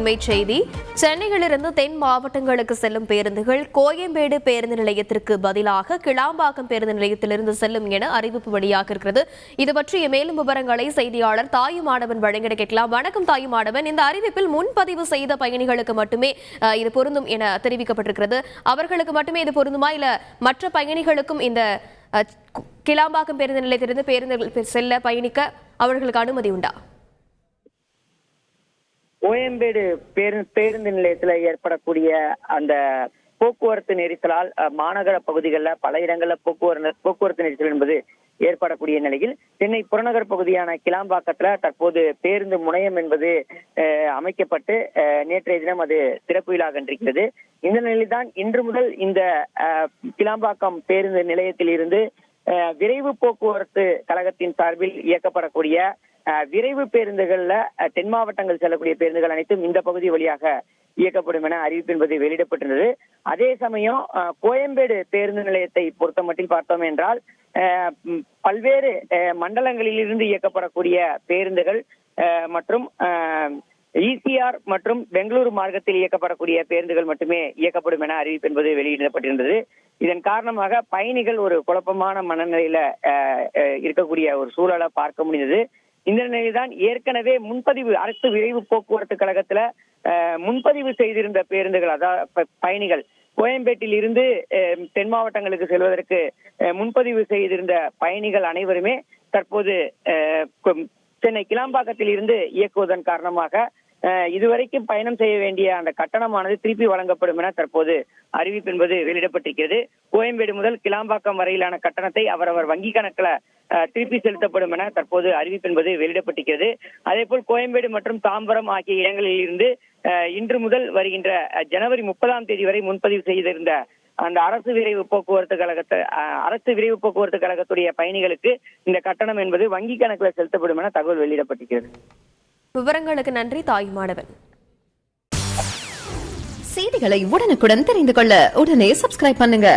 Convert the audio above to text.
அண்மைச் செய்தி. சென்னையிலிருந்து தென் மாவட்டங்களுக்கு செல்லும் பேருந்துகள் கோயம்பேடு பேருந்து நிலையத்திற்கு பதிலாக கிளாம்பாக்கம் பேருந்து நிலையத்திலிருந்து செல்லும் என அறிவிப்பு வெளியாக இருக்கிறது. இது பற்றிய மேலும் விவரங்களை செய்தியாளர் தாயுமானவன் வழங்கிட கேட்கலாம். வணக்கம் தாயுமானவன். இந்த அறிவிப்பில் முன்பதிவு செய்த பயணிகளுக்கு மட்டுமே இது பொருந்தும் என தெரிவிக்கப்பட்டிருக்கிறது. அவர்களுக்கு மட்டுமே இது பொருந்துமா, இல்ல மற்ற பயணிகளுக்கும் இந்த கிளாம்பாக்கம் பேருந்து நிலையத்திலிருந்து பேருந்துகள் செல்ல பயணிக்க அவர்களுக்கு அனுமதி உண்டா? கோயம்பேடு பேருந்து நிலையத்தில் ஏற்படக்கூடிய அந்த போக்குவரத்து நெரிசலால் மாநகர பகுதிகளில் பல இடங்களில் போக்குவரத்து நெரிசல் என்பது ஏற்படக்கூடிய நிலையில் சென்னை புறநகர் பகுதியான கிளாம்பாக்கத்தில் தற்போது பேருந்து முனையம் என்பது அமைக்கப்பட்டு நேற்றைய தினம் அது திறப்பு விழா கண்டிருக்கிறது. இந்த நிலையில்தான் இன்று முதல் இந்த கிளாம்பாக்கம் பேருந்து நிலையத்தில் இருந்து விரைவு போக்குவரத்து கழகத்தின் சார்பில் இயக்கப்படக்கூடிய விரைவு பேருந்துகள்ல தென் மாவட்டங்கள் செல்லக்கூடிய பேருந்துகள் அனைத்தும் இந்த பகுதி வழியாக இயக்கப்படும் என அறிவிப்பு என்பது வெளியிடப்பட்டிருந்தது. அதே சமயம் கோயம்பேடு பேருந்து நிலையத்தை பொறுத்த மட்டில் பார்த்தோம் என்றால் பல்வேறு மண்டலங்களில் இருந்து இயக்கப்படக்கூடிய பேருந்துகள் மற்றும் ஈசிஆர் மற்றும் பெங்களூரு மார்க்கத்தில் இயக்கப்படக்கூடிய பேருந்துகள் மட்டுமே இயக்கப்படும் என அறிவிப்பு என்பது வெளியிடப்பட்டிருந்தது. இதன் காரணமாக பயணிகள் ஒரு குழப்பமான மனநிலையில இருக்கக்கூடிய ஒரு சூழலை பார்க்க முடிந்தது. இந்த நிலையில்தான் ஏற்கனவே முன்பதிவு அரசு விரைவு போக்குவரத்து கழகத்துல முன்பதிவு செய்திருந்த பேருந்துகள், அதாவது பயணிகள் கோயம்பேட்டில் இருந்து தென் மாவட்டங்களுக்கு செல்வதற்கு முன்பதிவு செய்திருந்த பயணிகள் அனைவருமே தற்போது சென்னை கிளாம்பாக்கத்தில் இருந்து இயக்குவதன் காரணமாக இதுவரைக்கும் பயணம் செய்ய வேண்டிய அந்த கட்டணமானது திருப்பி வழங்கப்படும் என தற்போது அறிவிப்பு என்பது வெளியிடப்பட்டிருக்கிறது. கோயம்பேடு முதல் கிளாம்பாக்கம் வரையிலான கட்டணத்தை அவரவர் வங்கி கணக்குல திருப்பி செலுத்தப்படும் என தற்போது அறிவிப்பு என்பது வெளியிடப்பட்டிருக்கிறது. அதே போல் கோயம்பேடு மற்றும் தாம்பரம் ஆகிய இடங்களில் இருந்து இன்று முதல் வருகின்ற ஜனவரி 30 வரை முன்பதிவு செய்திருந்த அந்த அரசு விரைவு போக்குவரத்து கழகத்துடைய பயணிகளுக்கு இந்த கட்டணம் என்பது வங்கி கணக்கில் செலுத்தப்படும் என தகவல் வெளியிடப்பட்டிருக்கிறது. விவரங்களுக்கு நன்றி தாயுமானவன். செய்திகளை உடனுக்குடன் தெரிந்து கொள்ள உடனே சப்ஸ்கிரைப் பண்ணுங்க.